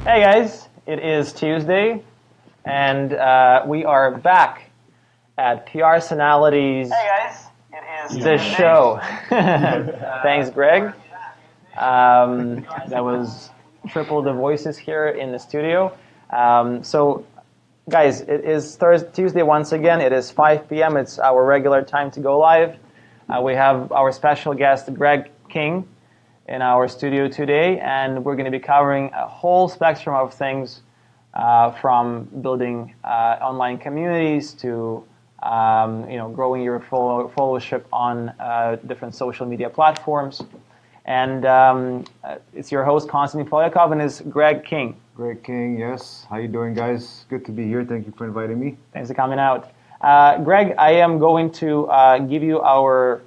Hey guys, it is Tuesday, and we are back at PRsonalities. Hey guys, it is The Tuesday. show. Thanks, Greg. That was triple the voices here in the studio. So, guys, it is Tuesday once again. It is 5 p.m. It's our regular time to go live. We have our special guest, Gregg King, in our studio today, and we're going to be covering a whole spectrum of things, from building online communities to growing your followership on different social media platforms. And it's your host, Konstantin Polyakov, and it's Gregg King. Gregg King, yes. How you doing, guys? Good to be here. Thank you for inviting me. Thanks for coming out. Greg, I am going to give you our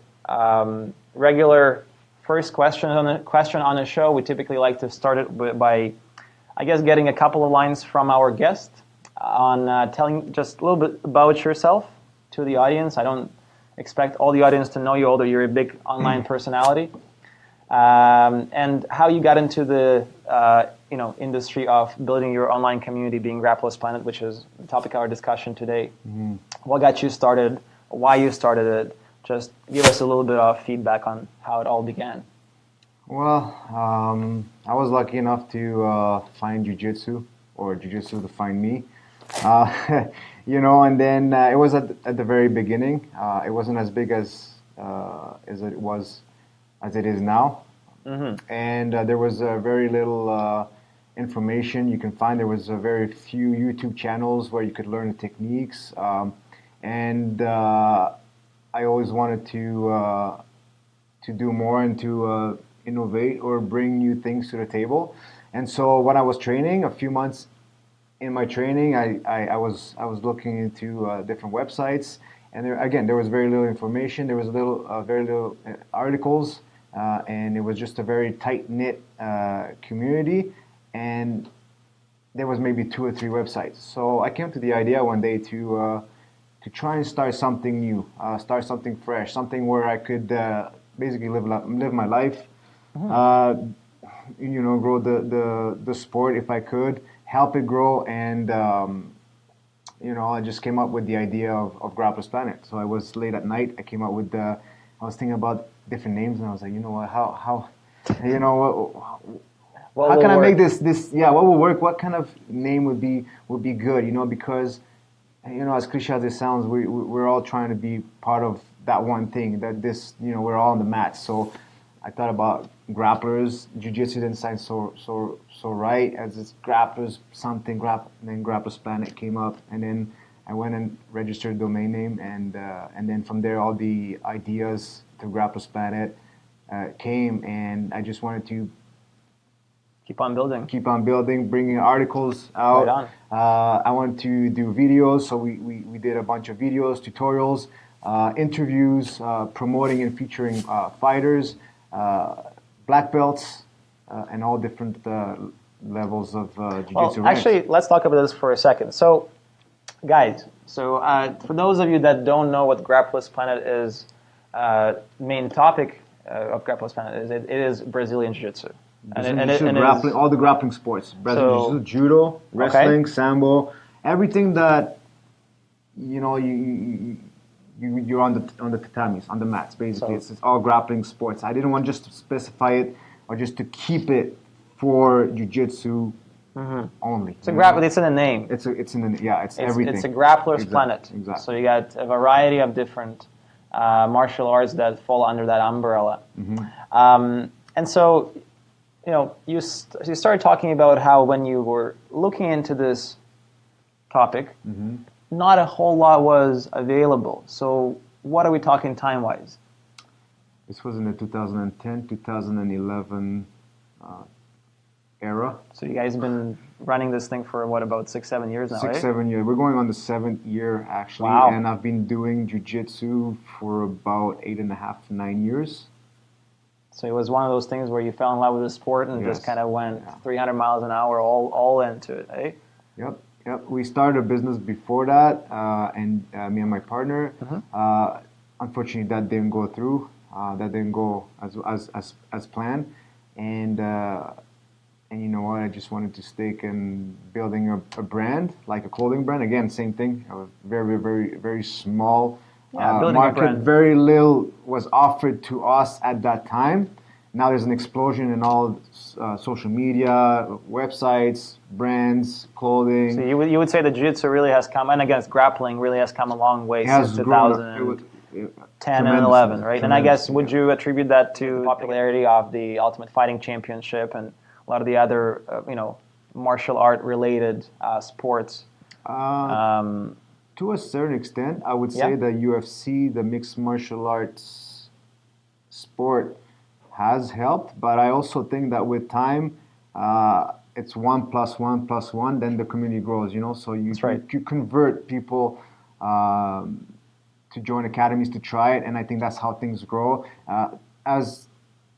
regular first question on the show. We typically like to start it by, I guess, getting a couple of lines from our guest on telling just a little bit about yourself to the audience. I don't expect all the audience to know you, although you're a big online personality. And how you got into the industry of building your online community, being Grapplers Planet, which is the topic of our discussion today. Mm-hmm. What got you started? Why you started it? Just give us a little bit of feedback on how it all began. Well, I was lucky enough to find jiu-jitsu, or jiu-jitsu to find me. And then it was at the very beginning. It wasn't as big as it is now. Mm-hmm. And there was very little information you can find. There was very few YouTube channels where you could learn the techniques. I always wanted to do more and to innovate or bring new things to the table. And so when I was training, a few months in my training, I was looking into different websites, and there was very little information. There was very little articles, and it was just a very tight-knit community, and there was maybe 2 or 3 websites. So I came to the idea one day to try and start something new, start something fresh, something where I could basically live my life, grow the sport if I could, help it grow, and I just came up with the idea of Grapplers Planet. So I was late at night. I came up with I was thinking about different names, and I was like, how can I make this? Yeah, what will work? What kind of name would be good? Because as cliche as it sounds, we're all trying to be part of that one thing. That we're all on the mat. So I thought about Grapplers. Jiu-jitsu didn't sound so right as it's Grapplers something. And then Grapplers Planet came up, and then I went and registered a domain name, and then from there all the ideas to Grapplers Planet came, and I just wanted to Keep on building, bringing articles out. Right on. I wanted to do videos, so we did a bunch of videos, tutorials, interviews, promoting and featuring fighters, black belts, and all different levels of jiu-jitsu. Well, actually, let's talk about this for a second. So, guys, for those of you that don't know what Grapplers Planet is, main topic of Grapplers Planet is it is Brazilian Jiu-Jitsu. Grappling, all the grappling sports, Brazilian Jiu-Jitsu, judo, wrestling, sambo, everything that you're on the tatamis, on the mats. Basically, it's all grappling sports. I didn't want just to specify it or just to keep it for jiu-jitsu only. It's it's in the name. It's everything. It's a Grapplers Planet. Exactly. So you got a variety of different martial arts that fall under that umbrella. Mm-hmm. And so, you started talking about how when you were looking into this topic, not a whole lot was available. So what are we talking time-wise? This was in the 2010, 2011 era. So you guys have been running this thing for, about 6-7 years now, 6-7 years. We're going on the 7th year, actually. Wow. And I've been doing jiu-jitsu for about 8.5 to 9 years. So it was one of those things where you fell in love with the sport and just kind of went 300 miles an hour all into it, eh? Yep. We started a business before that, and me and my partner. Unfortunately, that didn't go through. That didn't go as planned, and And you know what? I just wanted to stake in building a brand, like a clothing brand. Again, same thing. A very, very, very small market. Very little was offered to us at that time. Now there's an explosion in all social media, websites, brands, clothing. So you would say the jiu-jitsu really has come, and against grappling really has come a long way since 2010 and 11, right? And I guess, would you attribute that to the popularity of the Ultimate Fighting Championship and a lot of the other, martial art related sports? To a certain extent, I would say the UFC, the mixed martial arts sport, has helped. But I also think that with time, it's 1 + 1 + 1. Then the community grows. So you convert people to join academies to try it, and I think that's how things grow. As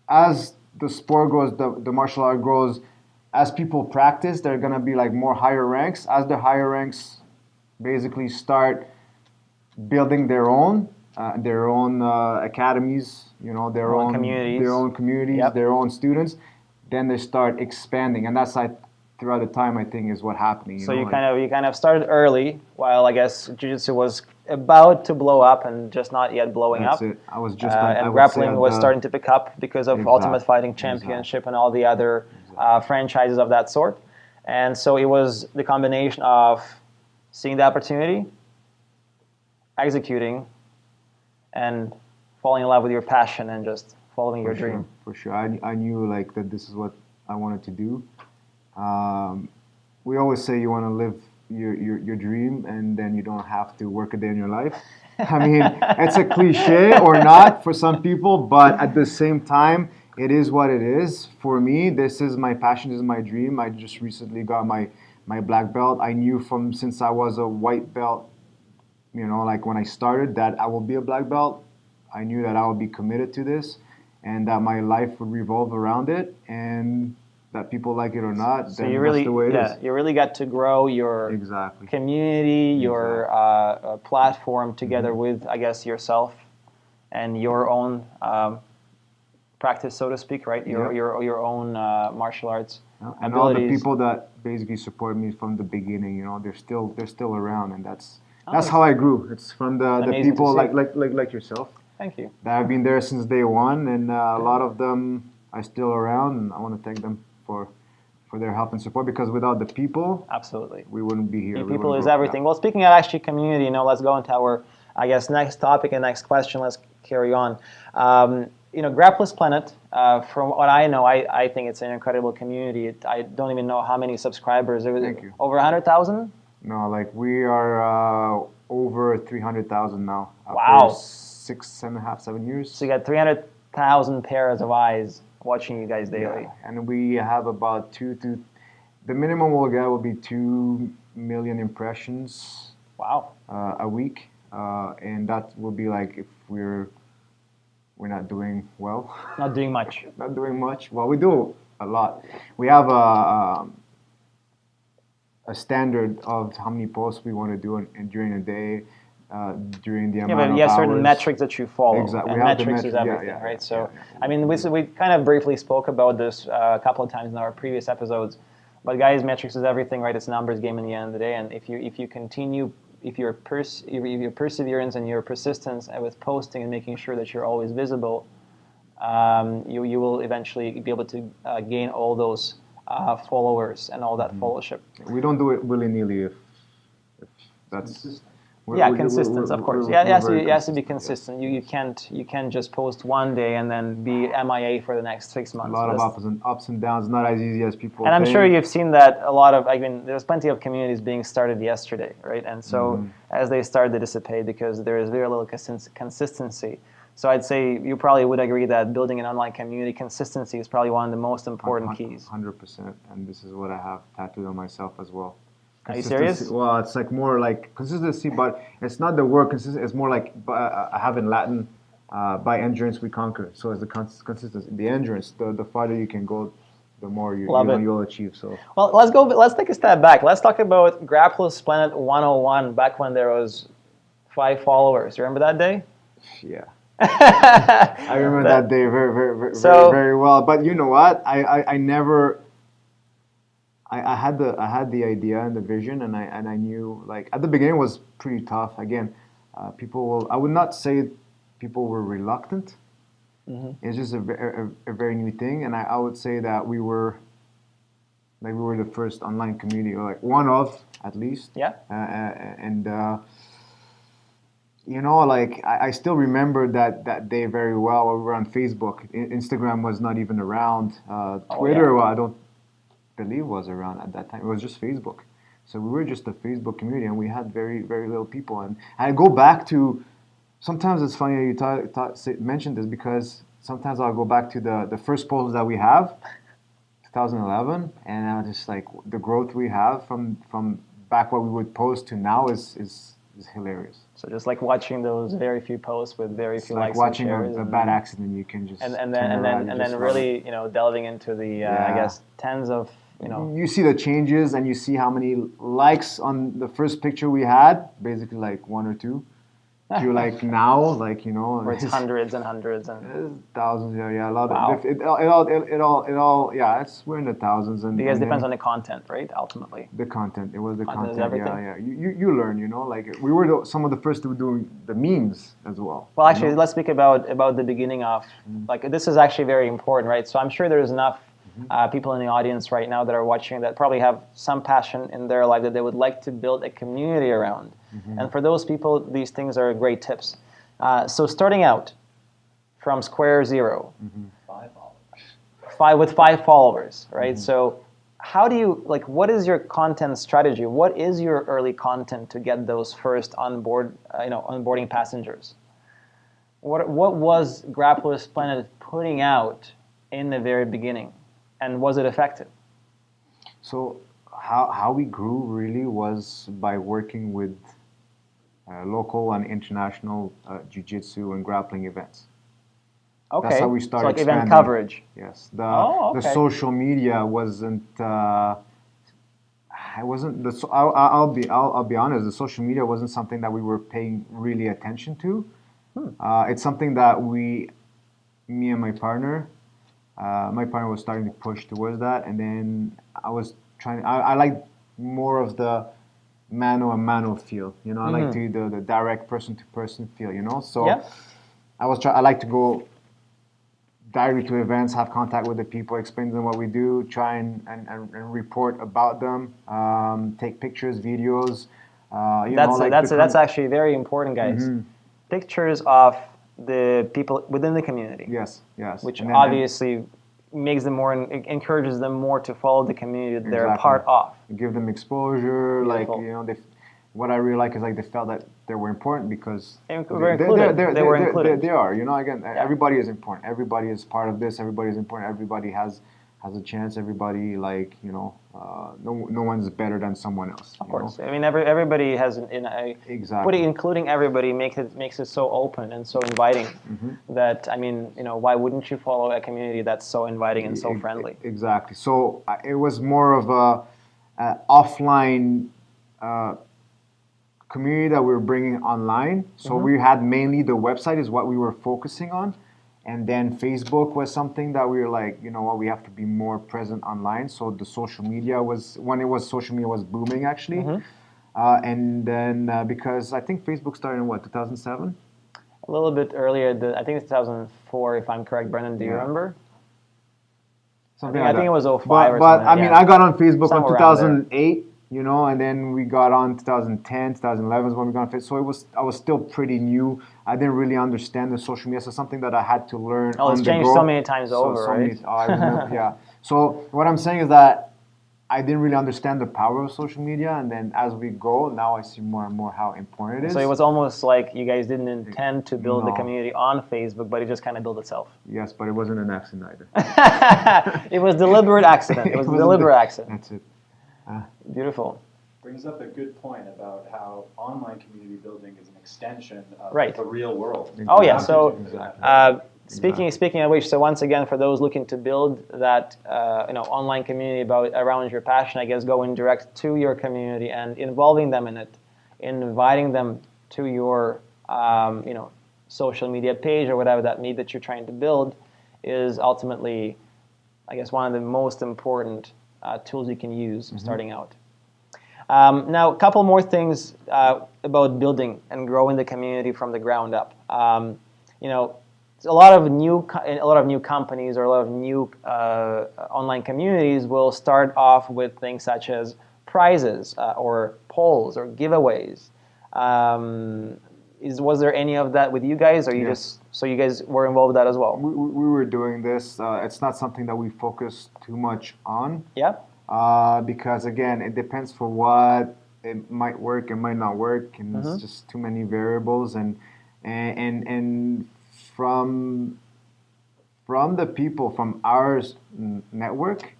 the sport grows, the martial art grows, as people practice, they're going to be like more higher ranks. As the higher ranks basically start building their own academies, their own communities, their own students, then they start expanding, and that's throughout the time, I think, is what happening. You kind of started early, while I guess jiu-jitsu was about to blow up and just not yet blowing up. That's it. I was just and grappling was starting to pick up because of Ultimate Fighting Championship and all the other franchises of that sort. And so it was the combination of seeing the opportunity, executing, and falling in love with your passion and just following your dream. For sure. I knew that this is what I wanted to do. We always say you want to live your dream, and then you don't have to work a day in your life. I mean, it's a cliche or not for some people, but at the same time, it is what it is. For me, this is my passion, this is my dream. I just recently got my black belt. I knew since I was a white belt, when I started, that I will be a black belt. I knew that I would be committed to this, and that my life would revolve around it, and that people like it or not, so then you really, that's the way it is. You really got to grow your community, your platform together with, I guess, yourself and your own practice, so to speak, right? Your own martial arts and abilities. All the people that basically support me from the beginning, they're still around, and that's how I grew. It's from the people like yourself. Thank you. That have been there since day one, and a lot of them are still around, and I want to thank them for their help and support, because without the people, absolutely, we wouldn't be here. People is everything. Well, speaking of actually community, let's go into our, I guess, next topic and next question. Let's carry on. Grapplers Planet, from what I know, I think it's an incredible community. I don't even know how many subscribers. Thank you. Over 100,000? No, we are over 300,000 now. Wow. 6.5, 7 years. So you got 300,000 pairs of eyes watching you guys daily. Yeah. And we have about the minimum we'll get will be 2 million impressions. Wow. A week, and that will be if we're not doing well. Not doing much. Not doing much. Well, we do a lot. We have a standard of how many posts we want to do during a day. During the amount of hours. Certain metrics that you follow. Exactly. And metrics is everything, right? So, I mean, we kind of briefly spoke about this a couple of times in our previous episodes. But guys, metrics is everything, right? It's a numbers game in the end of the day. And if you continue, if your perseverance and your persistence with posting and making sure that you're always visible, you will eventually be able to gain all those followers and all that followership. We don't do it willy-nilly if that's... Consistency, of course. It has to be consistent. You can't just post one day and then be MIA for the next 6 months. A lot of ups and downs, not as easy as people think. I'm sure you've seen that a lot of, there's plenty of communities being started yesterday, right? And so as they start, they dissipate because there is very little consistency. So I'd say you probably would agree that building an online community, consistency is probably one of the most important keys. 100%, and this is what I have tattooed on myself as well. Are you serious? Well, it's more like consistency, but it's not the word consistency. It's more like I have in Latin, by endurance we conquer. So it's the consistency, the endurance. The farther you can go, the more you'll achieve. So well, let's take a step back. Let's talk about Grapplers Planet 101. Back when there was 5 followers. You remember that day? Yeah. I remember that day very, very, very, very well. But you know what? I never I had the idea and the vision, and I knew, like, at the beginning it was pretty tough. Again, I would not say people were reluctant. It's just a very new thing, and I would say that we were the first online community, or like one of, at least. Yeah. And you know, like, I still remember that day very well. We were on Facebook. Instagram was not even around. Twitter, well, I don't believe was around at that time. It was just Facebook. So we were just a Facebook community, and we had very, very little people. And I go back to, sometimes it's funny that you mentioned this, because sometimes I'll go back to the first post that we have, 2011, and I'm just like, the growth we have from back what we would post to now is hilarious. So just like watching those very few posts with very few likes watching and shares, a bad accident, you can just and then really, you know, delving into the I guess tens of, you know, you see the changes, and you see how many likes on the first picture we had, basically like one or two, to like now, like, you know, where it's hundreds and hundreds and thousands. Yeah, a lot. Wow. Of it all. Yeah, we're in the thousands. And because it depends on the content, right? Ultimately, the content. It was the Content is content. everything. Yeah. You learn. You know, like, we were some of the first to do the memes as well. Well, actually, let's speak about the beginning of, like, this is actually very important, right? So I'm sure there's enough people in the audience right now that are watching that probably have some passion in their life that they would like to build a community around. And for those people, these things are great tips. So starting out from square zero, 5 followers. with 5 followers, right? So how do you, like, what is your content strategy? What is your early content to get those first onboarding passengers? What was Grapplers Planet putting out in the very beginning, and was it effective? So how we grew really was by working with local and international jiu-jitsu and grappling events. Okay, That's how we started. So like expanding. event coverage. Yes. Okay. The social media wasn't. I'll be honest. The social media wasn't something that we were paying really attention to. It's something that me and my partner was starting to push towards that, and then I was trying. I like more of the mano feel. You know, I like the direct person-to-person feel. You know, so I like to go directly to events, have contact with the people, explain to them what we do, try and report about them, take pictures, videos. That's actually very important, guys. Pictures of the people within the community. Yes. Which obviously makes them more, encourages them more to follow the community that they're a part of. Give them exposure. Beautiful. Like, you know, what I really like is, like, they felt that they were important because they were included. They were included. They are. You know, again, everybody is important. Everybody is part of this. Everybody is important. Everybody has a chance. Everybody, like, you know, no one's better than someone else. Of course. I mean, everybody has exactly. Including everybody makes it so open and so inviting that, I mean, you know, why wouldn't you follow a community that's so inviting and so friendly? Exactly. So it was more of a offline community that we were bringing online. So we had mainly the website is what we were focusing on. And then Facebook was something that we were like, you know what, we have to be more present online. So the social media social media was booming, actually. And then because I think Facebook started in 2007? A little bit earlier. I think it's 2004, if I'm correct. Brendan, do you remember? I think it was 05 or something. But I mean, I got on Facebook in Somewhere 2008. You know, and then we got on 2010, 2011 is when we got on Facebook. So I was still pretty new. I didn't really understand the social media. So something that I had to learn. Oh, it's changed so many times over, right? Yeah. So what I'm saying is that I didn't really understand the power of social media, and then as we go, now I see more and more how important it is. So it was almost like you guys didn't intend to build the community on Facebook, but it just kind of built itself. Yes, but it wasn't an accident either. It was deliberate accident. It was a deliberate accident. That's it. Beautiful. Brings up a good point about how online community building is an extension of the real world. Exactly. Oh yeah. So speaking of which, so once again, for those looking to build that online community around your passion, I guess going direct to your community and involving them in it, inviting them to your social media page or whatever that you're trying to build is ultimately, I guess, one of the most important tools you can use starting out. Now, a couple more things about building and growing the community from the ground up. You know, a lot of new companies or a lot of new online communities will start off with things such as prizes or polls or giveaways. Was there any of that with you guys, or you guys were involved with that as well? We were doing this. It's not something that we focus too much on. Yeah. Because again, it depends for what. It might work, it might not work, and it's just too many variables. And from the people from our network,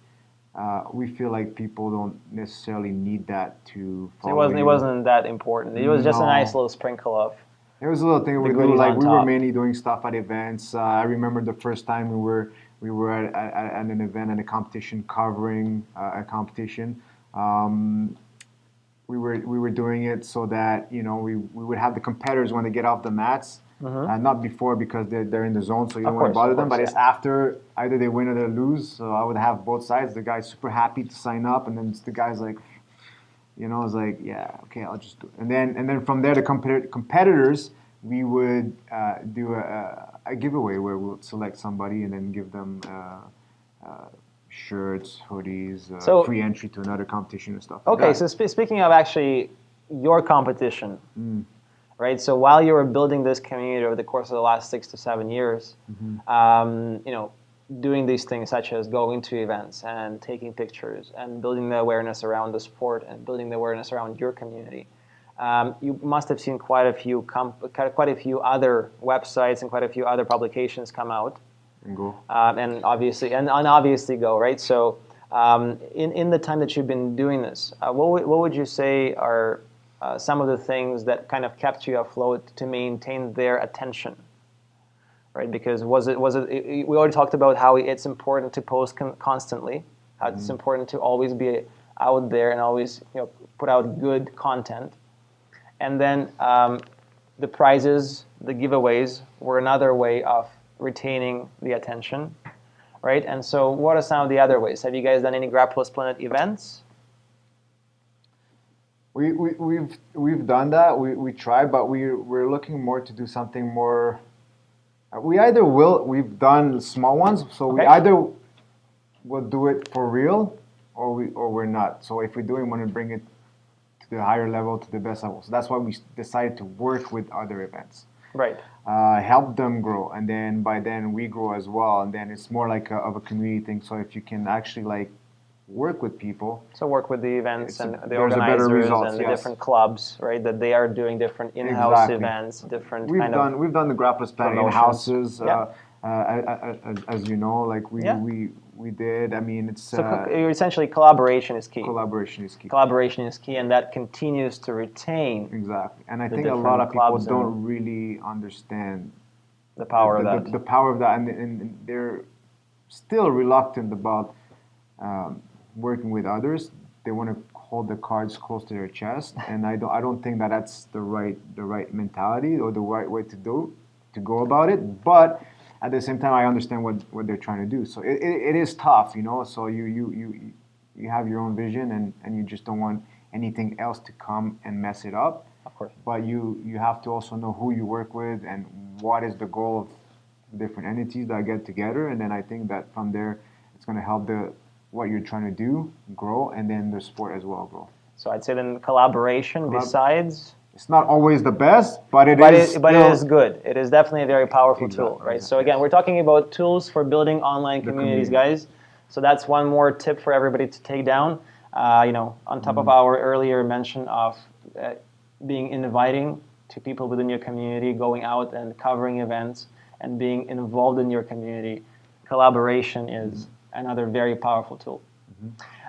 we feel like people don't necessarily need that to follow. It wasn't that important. It was just a nice little sprinkle of. It was a little thing we do. Like we were mainly doing stuff at events. I remember the first time we were at an event and a competition covering a competition. We were doing it so that we would have the competitors when they get off the mats. Not before, because they're in the zone, so you don't want to bother them. But it's after, either they win or they lose. So I would have both sides. The guy's super happy to sign up, and then the guy's like, it's like, yeah, okay, I'll just do it. And then from there, the competitors, we would do a giveaway where we'll select somebody and then give them shirts, hoodies, free entry to another competition and stuff. Okay, so speaking of actually your competition, right? So while you were building this community over the course of the last 6 to 7 years, doing these things such as going to events and taking pictures and building the awareness around the sport and building the awareness around your community, you must have seen quite a few other websites and quite a few other publications come out. And go. And obviously go, right? So in the time that you've been doing this, what would you say are some of the things that kind of kept you afloat to maintain their attention, right? Because we already talked about how it's important to post constantly, how it's important to always be out there and always put out good content, and then the prizes, the giveaways were another way of retaining the attention, right? And so, what are some of the other ways? Have you guys done any Grapplers Planet events? We've done that. We tried, but we're looking more to do something more. We've done small ones, so we either will do it for real, or we're not. So if we're doing, we want to bring it to the higher level, to the best level. So that's why we decided to work with other events. Right. Help them grow, and then by then we grow as well, and then it's more like of a community thing. So if you can actually work with people. So work with the events and the organizers and the different clubs, right? That they are doing different in-house events, different We've done the Grapplers Planet in-houses, as you know, we did. I mean, it's so essentially collaboration is key. Collaboration is key. Collaboration is key, and that continues to retain. Exactly, and I think a lot of people don't really understand the power of that. The power of that, and they're still reluctant about working with others. They want to hold the cards close to their chest, and I don't think that's the right mentality or the right way to go about it. But at the same time, I understand what they're trying to do. So it is tough, So you have your own vision, and you just don't want anything else to come and mess it up. Of course. But you have to also know who you work with and what is the goal of different entities that get together. And then I think that from there, it's going to help what you're trying to do grow, and then the sport as well grow. So I'd say then collaboration besides. It's not always the best, but it is good. It is definitely a very powerful tool, right? So again, we're talking about tools for building online communities, guys. So that's one more tip for everybody to take down. On top of our earlier mention of being inviting to people within your community, going out and covering events, and being involved in your community, collaboration is another very powerful tool.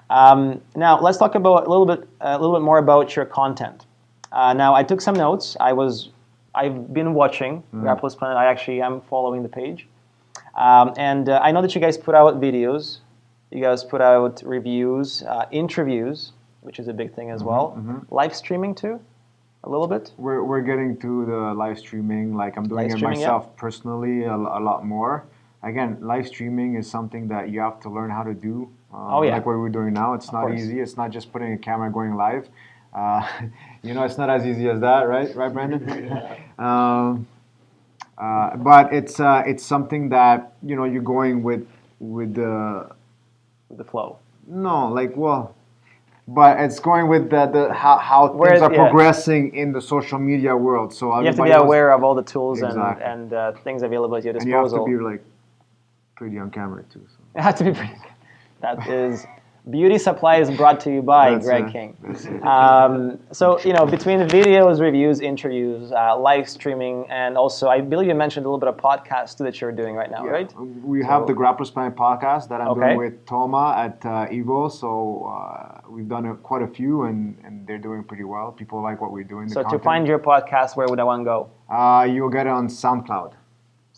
Now let's talk about a little bit more about your content. Now I took some notes. I've been watching Grapplers Planet. I actually am following the page, and I know that you guys put out videos. You guys put out reviews, interviews, which is a big thing as well. Live streaming too, a little bit. We're getting to the live streaming. Like I'm doing it myself personally a lot more. Again, live streaming is something that you have to learn how to do like what we're doing now. It's not easy. It's not just putting a camera going live. You know, it's not as easy as that, right? Right, Brandon? But it's something that, you know, you're going with the flow. No, like, well, but it's going with how things are progressing in the social media world. So you have to be aware of all the tools and things available at your disposal. And you have to be like pretty on camera too. So. You have to be pretty. That is. Beauty Supply is brought to you by Gregg King. So, you know, between the videos, reviews, interviews, live streaming, and also, I believe you mentioned a little bit of podcast that you're doing right now, right? We have the Grapplers podcast that I'm doing with Toma at Evo. So we've done quite a few, and they're doing pretty well. People like what we're doing. So to find your podcast, where would I want to go? You'll get it on SoundCloud.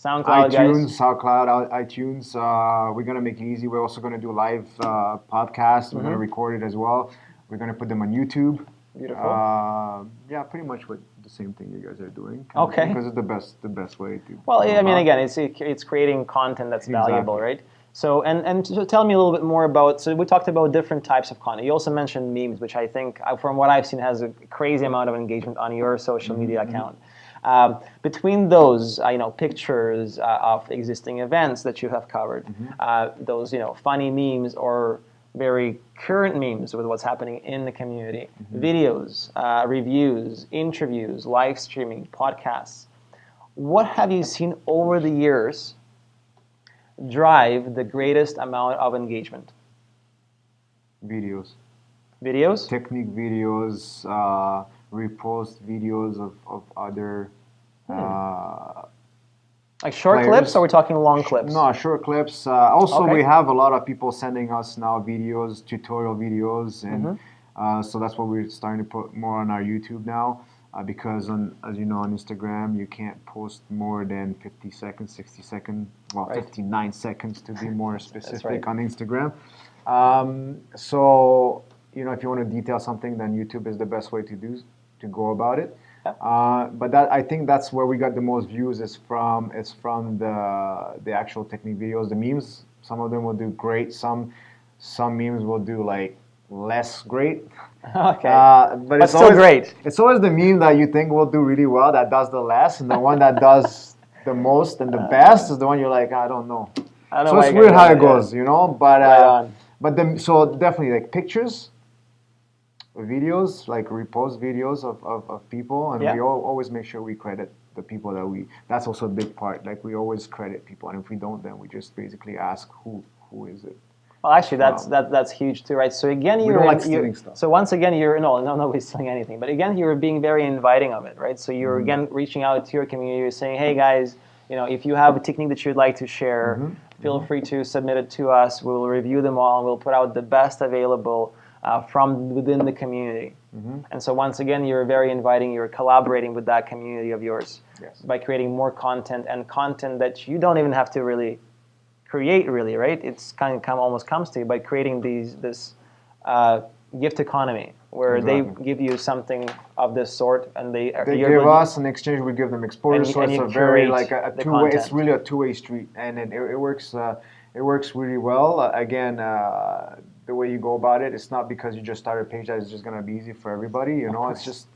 SoundCloud, iTunes, SoundCloud, iTunes. We're going to make it easy. We're also going to do live podcasts. We're going to record it as well. We're going to put them on YouTube. Beautiful. Yeah, pretty much the same thing you guys are doing. Okay. Because it's the best way to. Well, I mean, again, it's creating content that's valuable, right? So, and so tell me a little bit more about. So we talked about different types of content. You also mentioned memes, which I think, from what I've seen, has a crazy amount of engagement on your social media account. Between those, you know, pictures of existing events that you have covered, those, you know, funny memes or very current memes with what's happening in the community, videos, reviews, interviews, live streaming, podcasts. What have you seen over the years drive the greatest amount of engagement? Videos. Videos? Technique videos. Repost videos of other like short clips, or we're talking long clips? No, short clips. Also, we have a lot of people sending us now videos, tutorial videos, and so that's what we're starting to put more on our YouTube now. Because as you know, on Instagram, you can't post more than 50 seconds, 60 seconds, well, 59 seconds to be more specific on Instagram. So, you know, if you want to detail something, then YouTube is the best way to go about it. But I think that's where we got the most views is from the actual technique videos. The memes, some of them will do great. Some memes will do like less great. But it's still always great. It's always the meme that you think will do really well that does the less, and the one that does the most and the best is the one you're like, I don't know. So it's weird how it goes, you know. But so definitely like pictures. Videos, like repost videos of people, and we always make sure we credit the people that's also a big part. Like we always credit people, and if we don't, then we just basically ask who is it. Well, actually, that's huge too, right? So again, we don't like stealing stuff. So once again, nobody's stealing anything. But again, you're being very inviting of it, right? So you're again reaching out to your community, you're saying, hey guys, you know, if you have a technique that you'd like to share, feel free to submit it to us. We will review them all, and we'll put out the best available from within the community. And so once again, you're very inviting, you're collaborating with that community of yours by creating more content, and content that you don't even have to really create, right? It's kind of almost comes to you by creating this gift economy where they give you something of this sort, and they give us in exchange, we give them exposure. So it's a very like a two-way. It's really a two-way street, and it works. It works really well. Again, the way you go about it, it's not because you just start a page that is just going to be easy for everybody. You know, it's just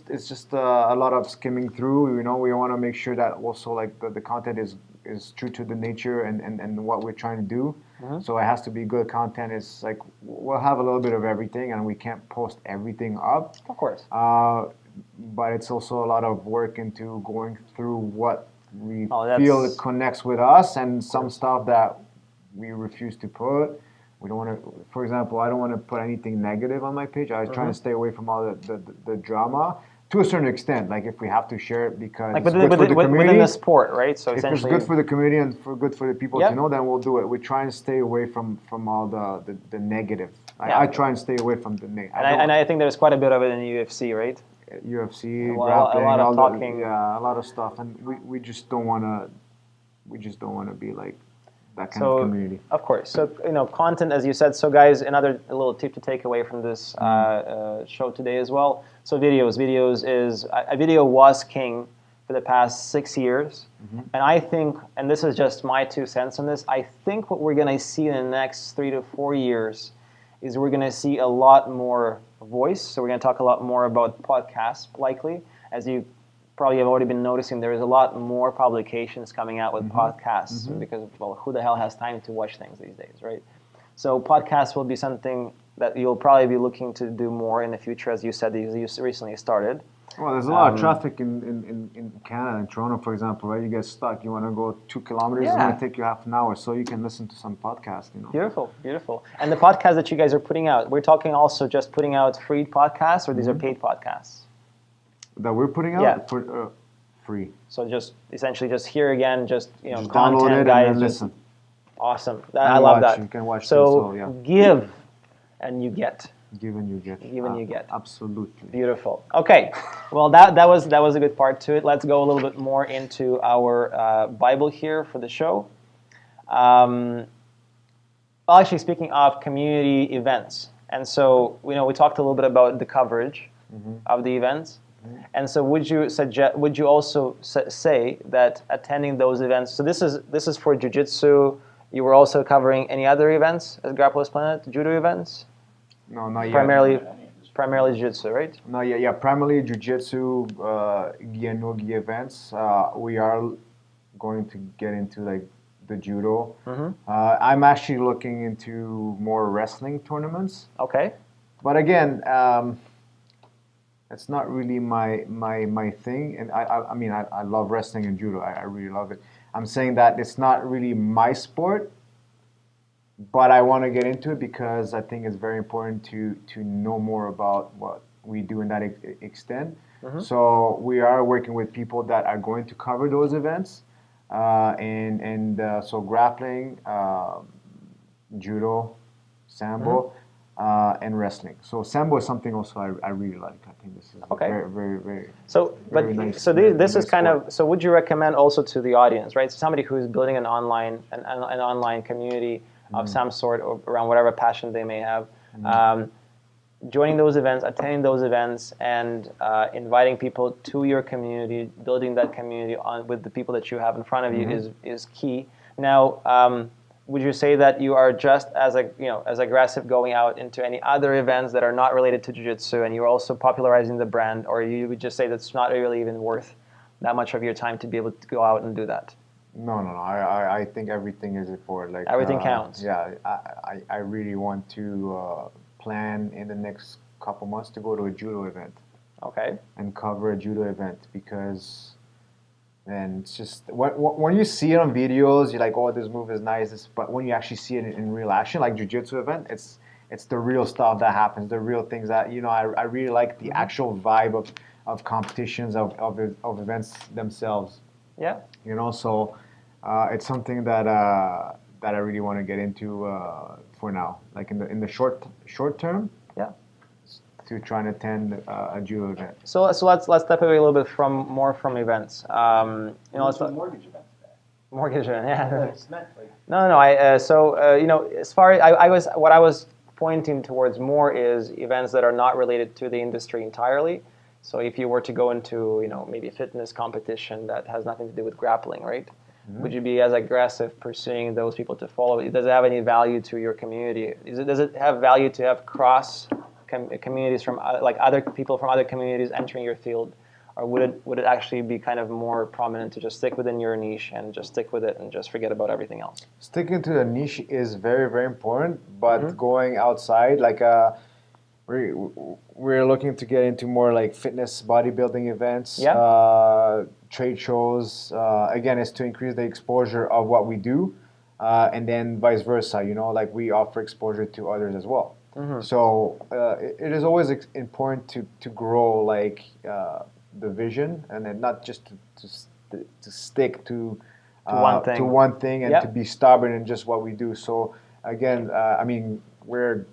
it's just a lot of skimming through. You know, we want to make sure that also like the content is true to the nature and what we're trying to do. So it has to be good content. It's like we'll have a little bit of everything, and we can't post everything up. Of course. But it's also a lot of work into going through what we feel it connects with us, and some stuff that we refuse to put. We don't want to, for example, I don't want to put anything negative on my page. I try to stay away from all the drama to a certain extent. Like if we have to share it because like it's good for the community. Within the sport, right? So if it's good for the community and good for the people to know, then we'll do it. We try and stay away from all the negative. I try and stay away from the negative. And I think there's quite a bit of it in UFC, right? UFC, grappling, a lot of talking. A lot of stuff, and we just don't want to be like that kind of community. Of course. So, you know, content, as you said. So, guys, another little tip to take away from this show today as well. So, videos is a video was king for the past 6 years. And I think, and this is just my 2 cents on this, I think what we're going to see in the next 3 to 4 years is we're going to see a lot more voice. So we're going to talk a lot more about podcasts, likely. As you probably have already been noticing, there is a lot more publications coming out with podcasts because, well, who the hell has time to watch things these days, right? So podcasts will be something that you'll probably be looking to do more in the future, as you said, you recently started. Well, there's a lot of traffic in Canada, in Toronto, for example, right? You get stuck. You want to go 2 kilometers, it's going to take you half an hour, so you can listen to some podcast, you know. Beautiful, beautiful. And the podcasts that you guys are putting out, we're talking also just putting out free podcasts, or these are paid podcasts? That we're putting out? Yeah. For, free. So just essentially just here again, just Just content, download it guys. and then listen. Awesome. I love that. You can watch so this, yeah. give and you get. Give and you get. Give and you get. Absolutely. Beautiful. Okay. Well, that was a good part to it. Let's go a little bit more into our Bible here for the show. Well, actually, speaking of community events, and so we talked a little bit about the coverage of the events. And so, would you also say that attending those events? So this is for jiu-jitsu. You were also covering any other events as Grapplers Planet, judo events? No, not yet. Primarily jiu-jitsu, right? No, yeah, primarily jiu-jitsu, gi no gi events. We are going to get into like the judo. I'm actually looking into more wrestling tournaments. Okay. But again, it's not really my thing. And I mean, I love wrestling and judo. I really love it. I'm saying that it's not really my sport. But I want to get into it because I think it's very important to know more about what we do in that extent. So we are working with people that are going to cover those events, so grappling, judo, sambo, and wrestling. So sambo is something also I really like. I think this is very, very, very. So, very nice, so this is nice kind sport. of. So, would you recommend also to the audience, right? So somebody who is building an online community of some sort or around whatever passion they may have, joining those events, attending those events, and inviting people to your community, building that community with the people that you have in front of you is key. Now, would you say that you are just as aggressive going out into any other events that are not related to jiu-jitsu, and you're also popularizing the brand, or you would just say that's not really even worth that much of your time to be able to go out and do that? No. I think everything is important. Like everything counts. Yeah, I really want to plan in the next couple months to go to a judo event. Okay. And cover a judo event because, then it's just when you see it on videos, you're like, oh, this move is nice. But when you actually see it in real action, like jiu-jitsu event, it's the real stuff that happens, the real things that I really like the actual vibe of competitions of events themselves. Yeah. So it's something that I really want to get into for now, like in the short term. Yeah. To try and attend a judo event. So let's step away a little bit more from events. Let's mortgage event today. Mortgage event, yeah. It's meant like No. As far as what I was pointing towards more is events that are not related to the industry entirely. So if you were to go into, maybe a fitness competition that has nothing to do with grappling, right? Would you be as aggressive pursuing those people to follow? Does it have any value to your community? Does it have value to have cross communities from like other people from other communities entering your field, or would it actually be kind of more prominent to just stick within your niche and just stick with it and just forget about everything else? Sticking to the niche is very, very important, but going outside, like we're looking to get into more like fitness bodybuilding events, trade shows. Again, it's to increase the exposure of what we do, and then vice versa. Like we offer exposure to others as well. So it is always important to grow like the vision, and then not just to stick to one thing and to be stubborn in just what we do. So again, we're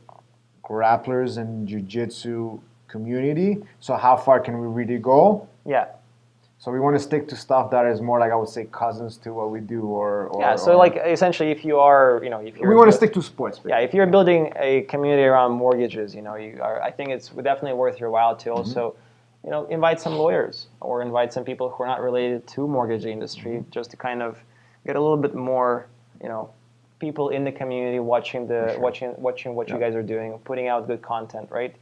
grapplers and jiu-jitsu community. So how far can we really go? Yeah. So we want to stick to stuff that is more like, I would say, cousins to what we do, like essentially, if you are, if we want to stick to sports. Basically. Yeah, if you're building a community around mortgages, I think it's definitely worth your while to also invite some lawyers or invite some people who are not related to mortgage industry, just to kind of get a little bit more, people in the community watching what you guys are doing, putting out good content, right?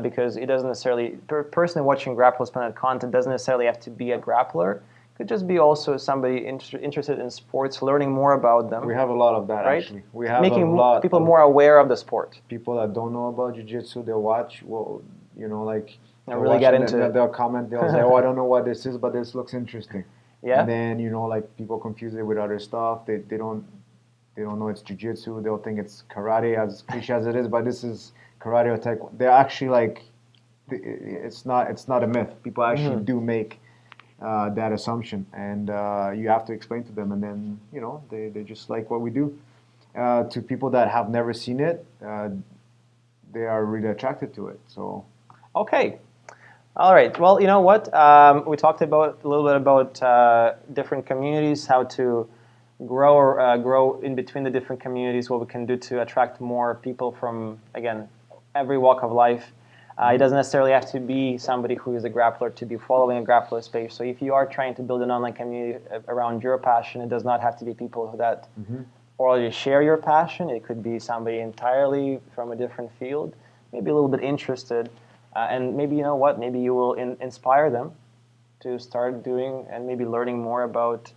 Because it doesn't necessarily, personally watching grapplers put out content doesn't necessarily have to be a grappler. It could just be also somebody interested in sports, learning more about them. We have a lot of that, right? actually. We have making a lot people more aware of the sport. People that don't know about jiu-jitsu, they'll watch, they'll really get into it. They'll comment, they'll say, oh, I don't know what this is, but this looks interesting. Yeah. And then, people confuse it with other stuff. They don't know it's jiu-jitsu. They'll think it's karate, as cliche as it is, but this is karate or taekwondo. They're actually it's not a myth. People actually do make that assumption, and you have to explain to them, and then they just like what we do. To people that have never seen it, they are really attracted to it. So okay, all right. Well, you know what? We talked a little bit about different communities, how to grow in between the different communities, what we can do to attract more people from, again, every walk of life. It doesn't necessarily have to be somebody who is a grappler to be following a grappler space. So if you are trying to build an online community around your passion, it does not have to be people that already share your passion. It could be somebody entirely from a different field, maybe a little bit interested, and maybe, maybe you will inspire them to start doing and maybe learning more about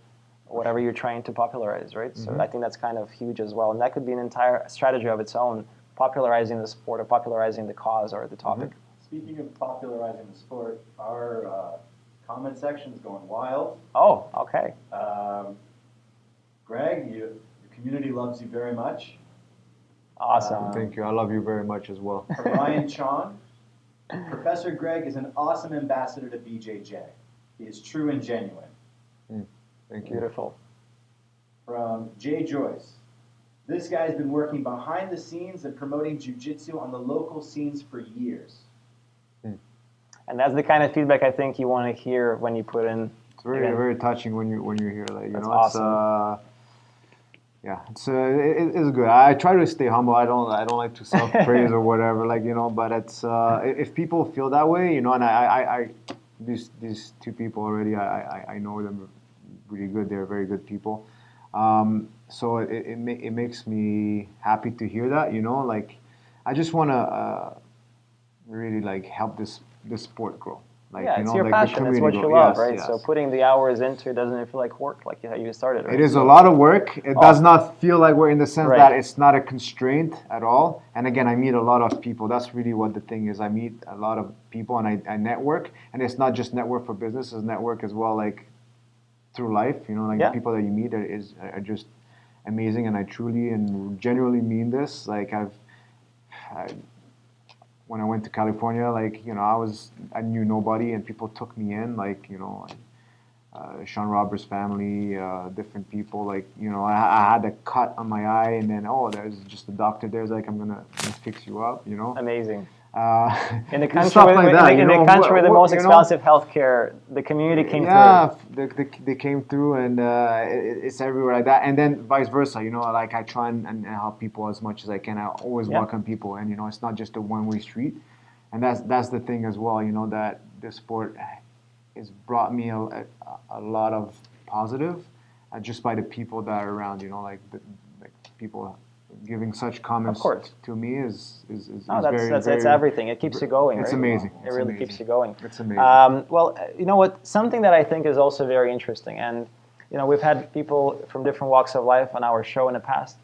whatever you're trying to popularize, right? So I think that's kind of huge as well. And that could be an entire strategy of its own, popularizing the sport or popularizing the cause or the topic. Speaking of popularizing the sport, our comment section is going wild. Oh, okay. Greg, your community loves you very much. Awesome. Thank you. I love you very much as well. From Ryan Chon, Professor Greg is an awesome ambassador to BJJ. He is true and genuine. Thank you. Beautiful. From Jay Joyce, this guy's been working behind the scenes and promoting jiu-jitsu on the local scenes for years. And that's the kind of feedback I think you want to hear when you put in. It's very touching when you hear that. That's awesome. It's good. I try to stay humble. I don't like to self praise or whatever. But it's if people feel that way, and I these two people already, I know them really good. They're very good people. So it makes me happy to hear that. I just want to really help this sport grow. It's your passion. It's what you love, right? Yes. So putting the hours into it doesn't feel like work, like you started. Right? It is a lot of work. It does not feel like work in the sense that it's not a constraint at all. And again, I meet a lot of people. That's really what the thing is. I meet a lot of people and I network. And it's not just network for business. It's network as well, through life. The people that you meet are just amazing. And I truly and genuinely mean this. When I went to California, I knew nobody, and people took me in, Sean Roberts' family, different people, I had a cut on my eye, and then, there's just a doctor there's I'm gonna fix you up, Amazing. In the country with the most expensive healthcare, the community came through. Yeah, they came through, and it's everywhere like that. And then vice versa, I try and help people as much as I can. I always welcome people, and it's not just a one-way street. And that's the thing as well, that this sport has brought me a lot of positive just by the people that are around. People giving such comments to me is that's everything. It keeps you going. It's right? amazing. It really keeps you going. It's amazing. Well, you know what? Something that I think is also very interesting, and we've had people from different walks of life on our show in the past.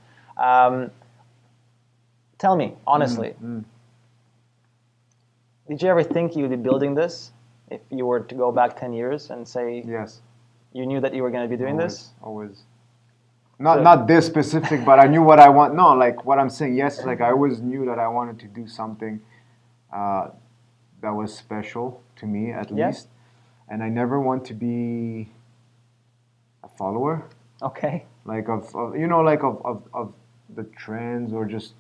Tell me honestly, did you ever think you'd be building this? If you were to go back 10 years and say, yes, you knew that you were going to be doing this? Always. Not this specific, but I knew what I want. No, what I'm saying, yes, I always knew that I wanted to do something that was special to me, at least. And I never want to be a follower. Okay. Of the trends or just,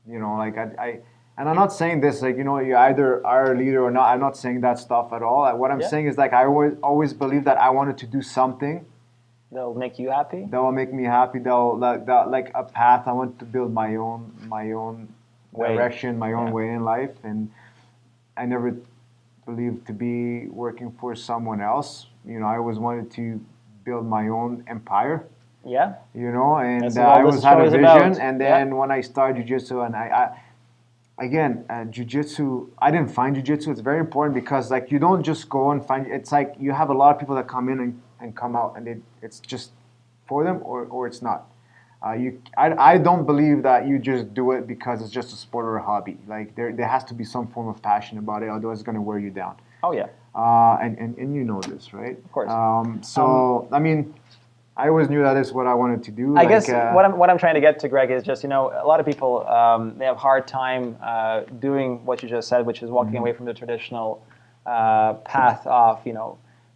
and I'm not saying this, you either are a leader or not. I'm not saying that stuff at all. What I'm saying is, I always believe that I wanted to do something that'll make you happy. That will make me happy. That a path. I want to build my own direction, my own way in life, and I never believe to be working for someone else. I always wanted to build my own empire. Yeah. And That's I all this always had show a is vision. about. And then when I started jiu-jitsu, and again, jiu-jitsu, I didn't find jiu-jitsu. It's very important because like you don't just go and find. It's like you have a lot of people that come in and come out, and it's just for them or it's not. I don't believe that you just do it because it's just a sport or a hobby. Like there has to be some form of passion about it, otherwise it's going to wear you down. Oh yeah. And you know this, right? Of course. I mean, I always knew that is what I wanted to do. I guess what I'm trying to get to, Greg, is just a lot of people they have a hard time doing what you just said, which is walking away from the traditional path of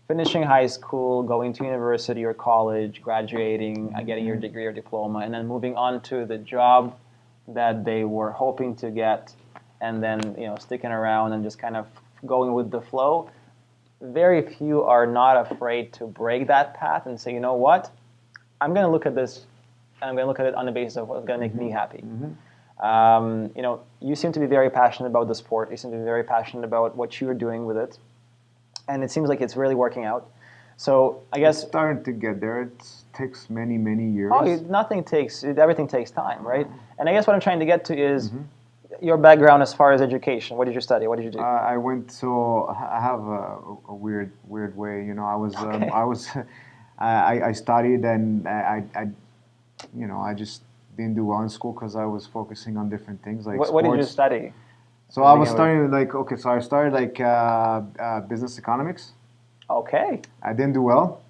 finishing high school, going to university or college, graduating, getting your degree or diploma, and then moving on to the job that they were hoping to get, and then sticking around and just kind of going with the flow. Very few are not afraid to break that path and say, you know what, I'm going to look at this, and I'm going to look at it on the basis of what's going to make me happy. You seem to be very passionate about the sport. You seem to be very passionate about what you're doing with it. And it seems like it's really working out. So I guess... It's starting to get there. It takes many, many years. Oh, everything takes time, right? And I guess what I'm trying to get to is your background as far as education. What did you study? What did you do? I have a weird way. I studied and I just didn't do well in school because I was focusing on different things like what did you study? So I was studying I started business economics. Okay. I didn't do well.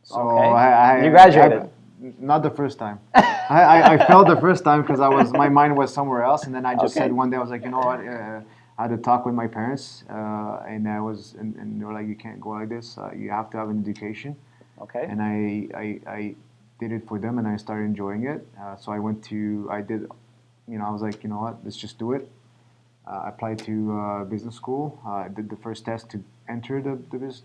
So okay. You graduated? Not the first time. I failed the first time because my mind was somewhere else, and then I just said one day I was like, you know what? I had a talk with my parents, and they were like, you can't go like this. You have to have an education. Okay. And I did it for them, and I started enjoying it. So I was like, you know what? Let's just do it. I applied to business school. I did the first test to enter the business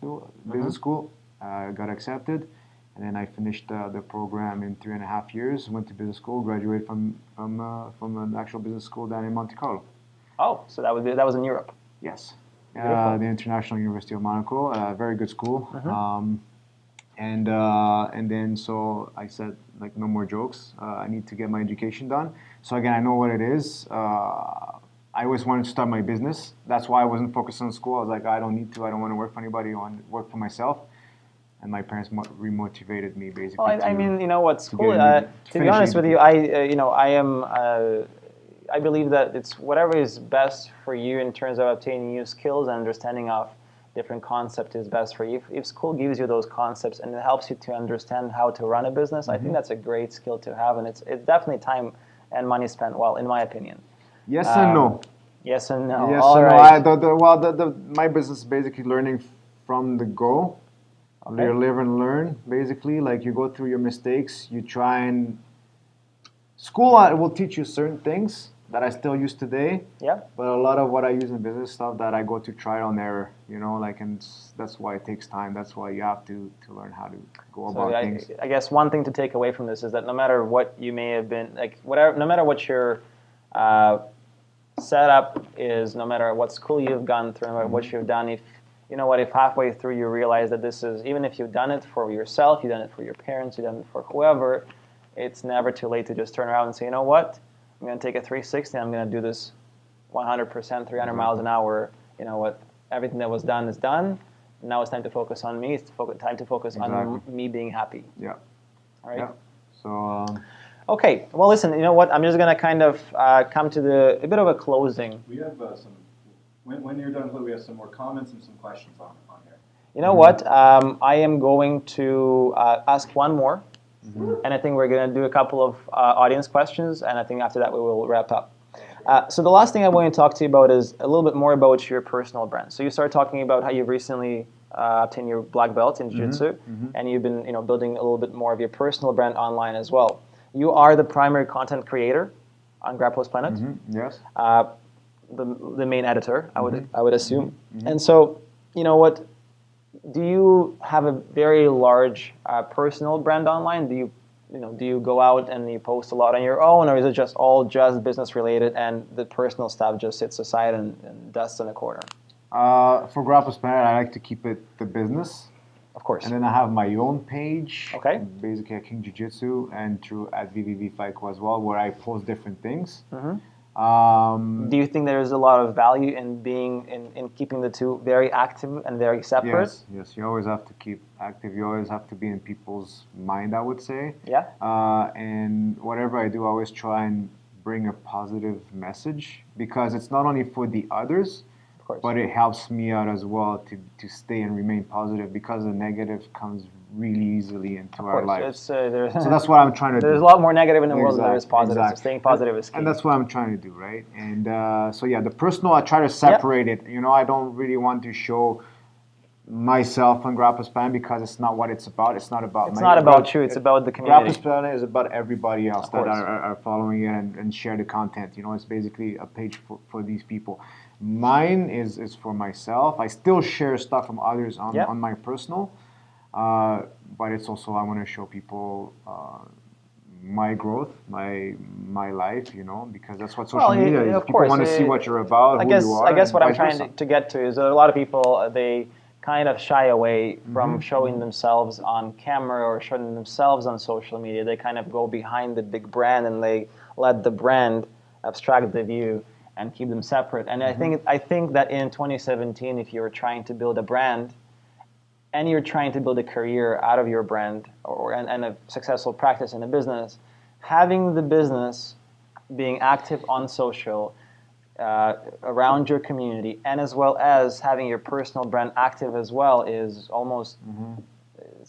school. Got accepted, and then I finished the program in 3.5 years. Went to business school, graduated from an actual business school down in Monte Carlo. Oh, so that was in Europe. Yes, the International University of Monaco. Very good school. And then so I said, like, no more jokes. I need to get my education done. So again, I know what it is. I always wanted to start my business. That's why I wasn't focused on school. I was like, I don't need to. I don't want to work for anybody. I want to work for myself. And my parents remotivated me basically. Well, I mean, what's cool. To be honest with you, I believe that it's whatever is best for you in terms of obtaining new skills and understanding of different concepts is best for you. If school gives you those concepts and it helps you to understand how to run a business, I think that's a great skill to have, and it's definitely time and money spent well, in my opinion. Yes and no. Yes and no. Yes All and right. no. My business is basically learning from the go. Okay. You live and learn, basically. Like, you go through your mistakes. You try and... School will teach you certain things that I still use today. Yeah. But a lot of what I use in business stuff that I go to trial and error, and that's why it takes time. That's why you have to learn how to go about things. I guess one thing to take away from this is that no matter what you may have been, no matter what your setup is, no matter what school you've gone through, no matter what you've done, if halfway through you realize that this is, even if you've done it for yourself, you've done it for your parents, you've done it for whoever, it's never too late to just turn around and say, you know what, I'm going to take a 360, I'm going to do this 100%, 300 miles an hour. You know what, everything that was done is done. Now it's time to focus on me. It's time to focus on me being happy. Yeah. All right. Yeah. So... Okay. Well, listen, you know what, I'm just going to kind of come to a bit of a closing. We have some... When you're done, we have some more comments and some questions on here. You know what? I am going to ask one more, and I think we're going to do a couple of audience questions, and I think after that we will wrap up. So the last thing I want to talk to you about is a little bit more about your personal brand. So you started talking about how you've recently obtained your black belt in Jiu-Jitsu, and you've been building a little bit more of your personal brand online as well. You are the primary content creator on Grapplers Planet. Yes. The main editor, I would assume. And so, you know what, do you have a very large personal brand online? Do you go out and you post a lot on your own, or is it all just business related and the personal stuff just sits aside and dusts in a corner? For Grapplers Planet, I like to keep it the business. Of course. And then I have my own page, Okay. basically at King Jiu-Jitsu, and through at VVVFight as well, where I post different things. Do you think there's a lot of value in being in keeping the two very active and very separate? Yes. You always have to keep active. You always have to be in people's mind, I would say. Yeah. And whatever I do, I always try and bring a positive message, because it's not only for the others, but it helps me out as well to stay and remain positive, because the negative comes really easily into our lives. So that's what I'm trying to do. There's a lot more negative in the world than there is positive. So staying positive is key. And that's what I'm trying to do, right? And so yeah, the personal, I try to separate it. You know, I don't really want to show myself on Grapplers Planet, because it's not what it's about. It's not about. It's not about you. It's about the community. Grapplers Planet is about everybody else that are following it and share the content. You know, it's basically a page for these people. Mine is for myself. I still share stuff from others on my personal, but it's also, I want to show people my growth, my life, you know, because that's what social media is. People want to see what you're about, who you are. I guess what I'm trying to get to is that a lot of people, they kind of shy away from showing themselves on camera or showing themselves on social media. They kind of go behind the big brand and they let the brand abstract the view and keep them separate. And I think that in 2017, if you're trying to build a brand and you're trying to build a career out of your brand and a successful practice in a business, having the business being active on social around your community, and as well as having your personal brand active as well, is almost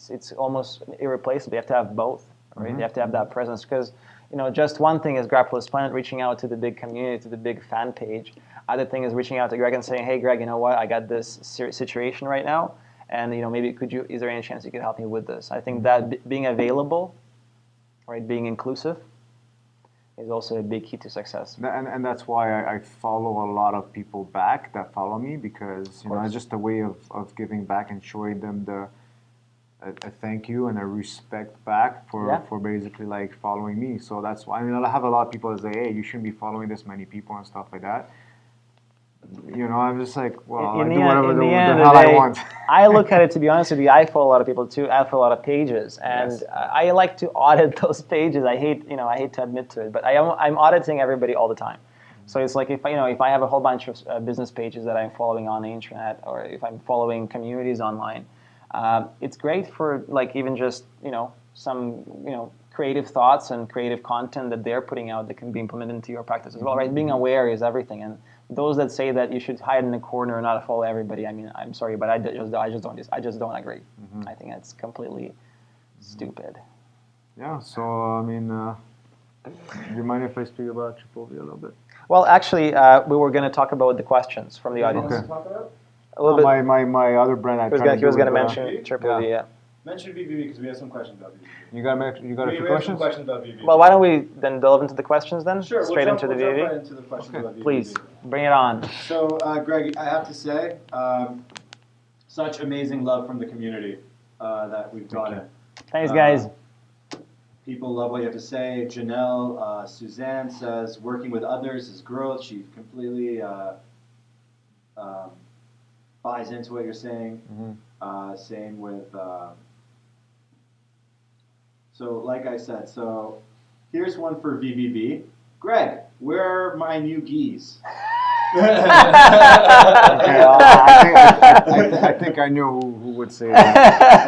it's almost irreplaceable. You have to have both, right? You have to have that presence, because you know, just one thing is Grapplers Planet reaching out to the big community, to the big fan page. Other thing is reaching out to Greg and saying, "Hey, Greg, you know what? I got this situation right now, and you know, maybe is there any chance you could help me with this?" I think that being available, right, being inclusive, is also a big key to success. And that's why I follow a lot of people back that follow me, because you know, it's just a way of giving back and showing them a thank you and a respect back for basically like following me. So that's why, I mean, I have a lot of people that say, "Hey, you shouldn't be following this many people," and stuff like that. You know, I'm just like, well, I do whatever the hell I want. I look at it, to be honest with you, I follow a lot of people too. I follow a lot of pages, and I like to audit those pages. I hate to admit to it, but I'm auditing everybody all the time. So it's like if I have a whole bunch of business pages that I'm following on the internet, or if I'm following communities online, it's great for like even just some creative thoughts and creative content that they're putting out that can be implemented into your practice as well, right? Being aware is everything, and those that say that you should hide in the corner and not follow everybody, I mean, I'm sorry, but I just don't agree. I think that's completely stupid. Yeah. So I mean, do you mind if I speak about Triple V a little bit? Well, actually, we were going to talk about the questions from the audience. Okay. A little bit. My other brand. He was going to mention Triple V. Yeah. Mention VVV because we have some questions about VVV. You got a few questions? We have some questions about VVV. Well, why don't we then delve into the questions then? Sure. Straight into the VVV? Right into the questions about VVV. Please, bring it on. So, Greg, I have to say, such amazing love from the community that we've gotten. Thanks, guys. People love what you have to say. Janelle, Suzanne says, working with others is growth. She completely buys into what you're saying. Same with... So, like I said, so here's one for VVV. Greg, where are my new geese? I think I know who would say that.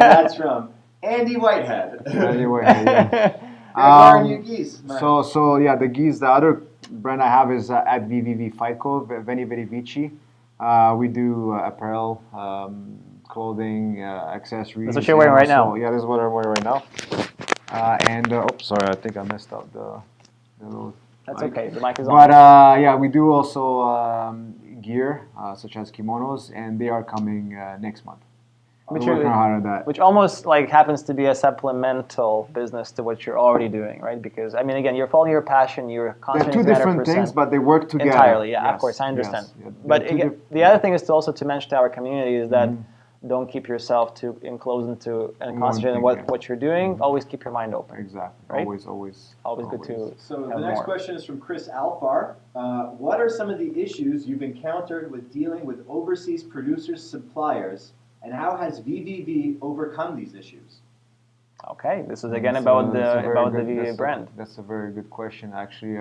And that's from Andy Whitehead. Andy Whitehead, yeah. Greg, where are new geese? So yeah, the geese. The other brand I have is at VVVFight, Veni Vidi Vici. We do apparel, clothing, accessories. That's what you're wearing right now. Yeah, this is what I'm wearing right now. Sorry, I think I messed up the little. That's mic. okay. The mic is on. But yeah, we do also gear such as kimonos, and they are coming next month. We're working hard on that. Which almost like happens to be a supplemental business to what you're already doing, right? Because I mean, again, you're following your passion. You're concentrating. They're two different things, but they work together. Entirely, yeah. Yes, of course, I understand. Yes. But again, the other thing is to mention to our community is that don't keep yourself too enclosed into and One concentrate on thing, what you're doing. Always keep your mind open. Exactly. Right? Always Good to So have the next more. question is from Chris Alfar. What are some of the issues you've encountered with dealing with overseas producers, suppliers, and how has VVV overcome these issues? Okay, this is again about the VVV brand. That's a very good question, actually.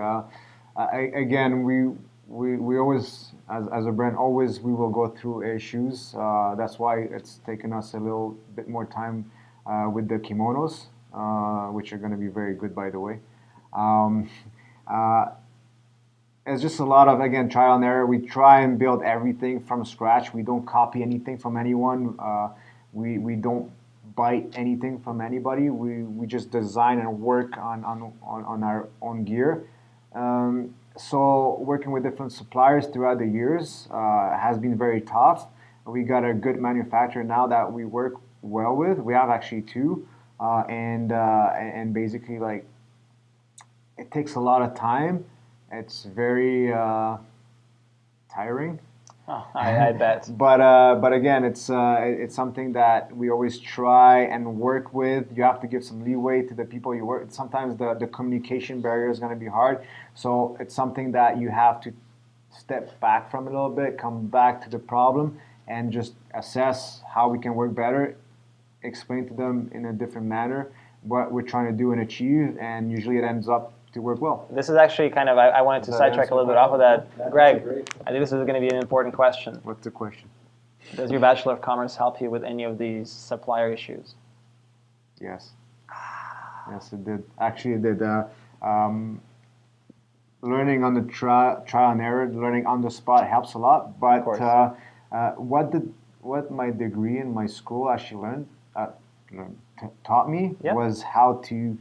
Again, we always, as a brand, always we will go through issues. That's why it's taken us a little bit more time with the kimonos, which are going to be very good, by the way. It's just a lot of, again, trial and error. We try and build everything from scratch. We don't copy anything from anyone. We don't bite anything from anybody. We just design and work on our own gear. So working with different suppliers throughout the years has been very tough. We got a good manufacturer now that we work well with. We have actually two, and basically, like, it takes a lot of time. It's very tiring. Oh, I bet. But again, it's something that we always try and work with. You have to give some leeway to the people you work with. Sometimes the communication barrier is going to be hard. So it's something that you have to step back from a little bit, come back to the problem, and just assess how we can work better, explain to them in a different manner what we're trying to do and achieve, and usually it ends up to work well. This is actually kind of, I wanted to sidetrack a little bit off of that. Greg, I think this is going to be an important question. What's the question? Does your Bachelor of Commerce help you with any of these supplier issues? Yes. Yes, it did. Actually, it did. Learning on the trial and error, learning on the spot helps a lot. But what my degree in my school actually taught me was how to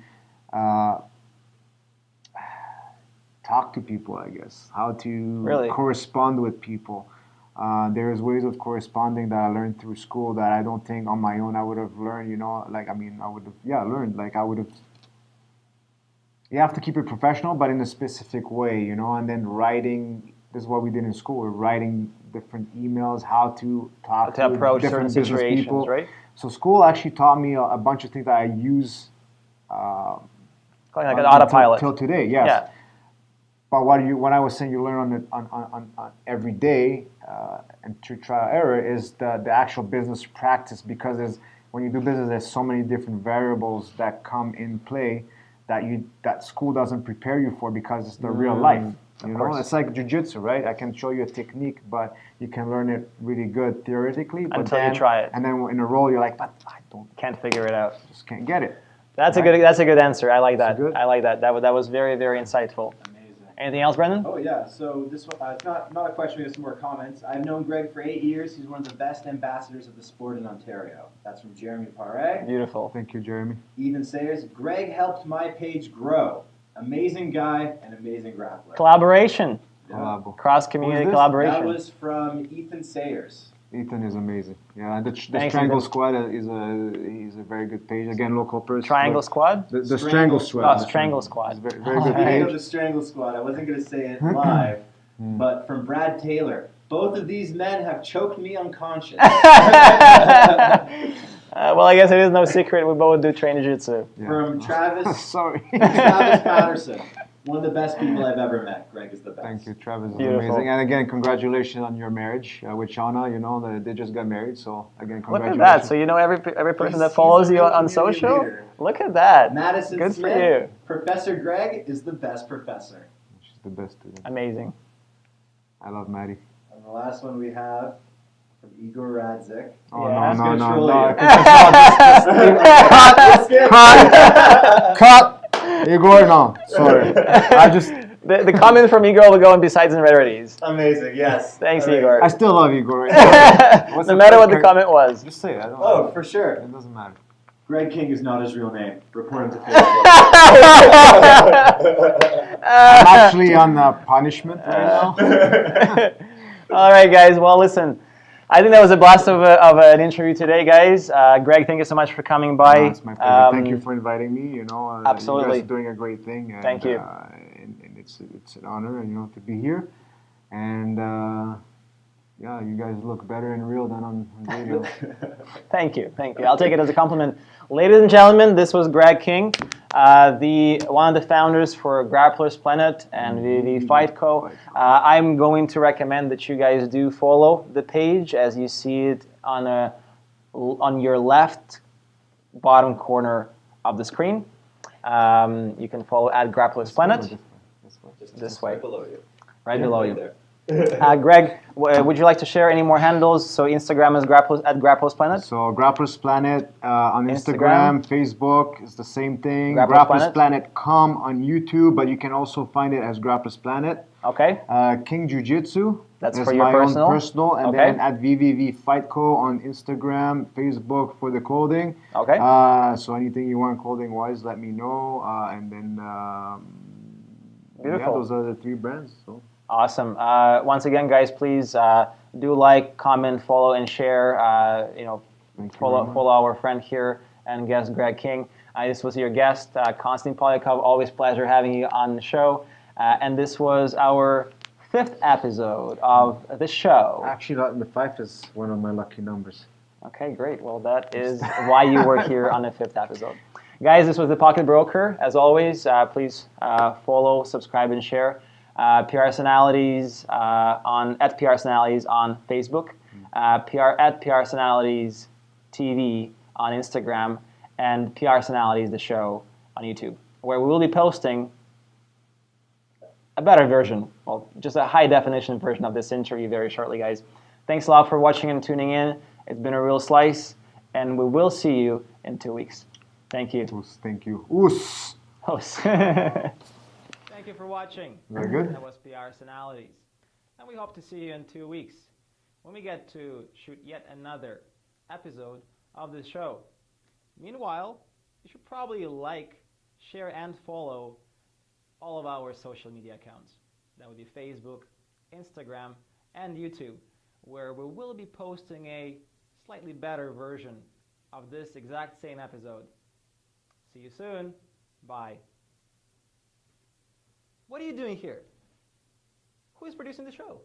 talk to people, I guess, how to correspond with people. There's ways of corresponding that I learned through school that I don't think on my own I would have learned, you know, like, I mean, I would have, learned, like, I would have, you have to keep it professional, but in a specific way, you know, and then writing, this is what we did in school, we're writing different emails, how to talk to approach different certain business situations, people. right? So school actually taught me a bunch of things that I use like an autopilot. Till today, yes. Yeah. But when I was saying you learn on every day and through trial and error is the actual business practice, because when you do business, there's so many different variables that come in play that school doesn't prepare you for, because it's the real life. You know, it's like jiu-jitsu, right? I can show you a technique, but you can learn it really good theoretically. But until you try it, and then in a role, you're like, but I can't figure it out. Just can't get it. That's right? That's a good answer. I like that. I like that. That was very, very insightful. Anything else, Brendan? Oh, yeah. So this one, it's not a question, we have some more comments. I've known Greg for 8 years. He's one of the best ambassadors of the sport in Ontario. That's from Jeremy Paré. Beautiful. Thank you, Jeremy. Ethan Sayers. Greg helped my page grow. Amazing guy and amazing grappler. Collaboration. Yeah. Cross-community collaboration. That was from Ethan Sayers. Ethan is amazing. Yeah, the Strangle Squad is a very good page. Again, local person. Triangle Squad? The Strangle Squad. Oh, Strangle Squad. Very good page. The Strangle Squad. I wasn't going to say it live, but from Brad Taylor. Both of these men have choked me unconscious. Well, I guess it is no secret we both do train jiu-jitsu. Yeah. From Travis. Sorry. Travis Patterson. One of the best people I've ever met. Greg is the best. Thank you, Travis. Is amazing. And again, congratulations on your marriage with Shauna. You know, they just got married. So again, congratulations. Look at that. So you know every person that follows you on social? Leader. Look at that. Madison Good Smith, for you. Professor Greg is the best professor. She's the best student. Amazing. I love Maddie. And the last one we have from Igor Radzik. Oh, yeah. no. Cut. Igor, no. Sorry. I just... The comment from Igor will go on Besides and Rarities. Amazing, yes. Thanks, Igor. I still love Igor. No matter what the comment was. Just say it. Oh, for sure. It doesn't matter. Greg King is not his real name. Report him to Facebook. I'm actually on punishment right now. All right, guys. Well, listen. I think that was a blast of an interview today, guys. Greg, thank you so much for coming by. No, it's my pleasure. Thank you for inviting me. You know, absolutely. You guys are doing a great thing. And, thank you. And it's an honor, you know, to be here. And yeah, you guys look better in real than on video. Thank you, thank you. I'll take it as a compliment. Ladies and gentlemen, this was Gregg King, one of the founders for Grapplers Planet and VVVFight Co. I'm going to recommend that you guys do follow the page as you see it on your left bottom corner of the screen. You can follow at Grapplers Planet. This way. Right below you. Right below you. There. Greg, would you like to share any more handles? So Instagram is at Grapplers Planet. So Grapplers Planet on Instagram, Facebook is the same thing. Grapplers Planet.com on YouTube, but you can also find it as Grapplers Planet. Okay. King Jiu-Jitsu. That's for your personal. Own personal, and okay. then at VVVFight Co on Instagram, Facebook for the clothing. Okay. So anything you want clothing-wise, let me know, and then beautiful. Yeah, those are the 3 brands. So. Awesome. Once again, guys, please do like, comment, follow, and share. Follow our friend here and guest Gregg King. This was your guest, Konstantin Polyakov. Always pleasure having you on the show. And this was our 5th episode of the show. Actually, not in the 5th is one of my lucky numbers. Okay, great. Well, that is why you were here on the 5th episode. Guys, this was The Pocket Broker. As always, please follow, subscribe, and share. PRsonalities at PRsonalities on Facebook, at PRsonalities TV on Instagram, and PRsonalities the show on YouTube, where we will be posting a better version, well, just a high definition version of this interview very shortly, guys. Thanks a lot for watching and tuning in. It's been a real slice, and we will see you in 2 weeks. Thank you. Oos, thank you. Oos. Thank you for watching. Very good. That was PRsonalities. And we hope to see you in 2 weeks when we get to shoot yet another episode of this show. Meanwhile, you should probably like, share, and follow all of our social media accounts. That would be Facebook, Instagram, and YouTube, where we will be posting a slightly better version of this exact same episode. See you soon. Bye. What are you doing here? Who is producing the show?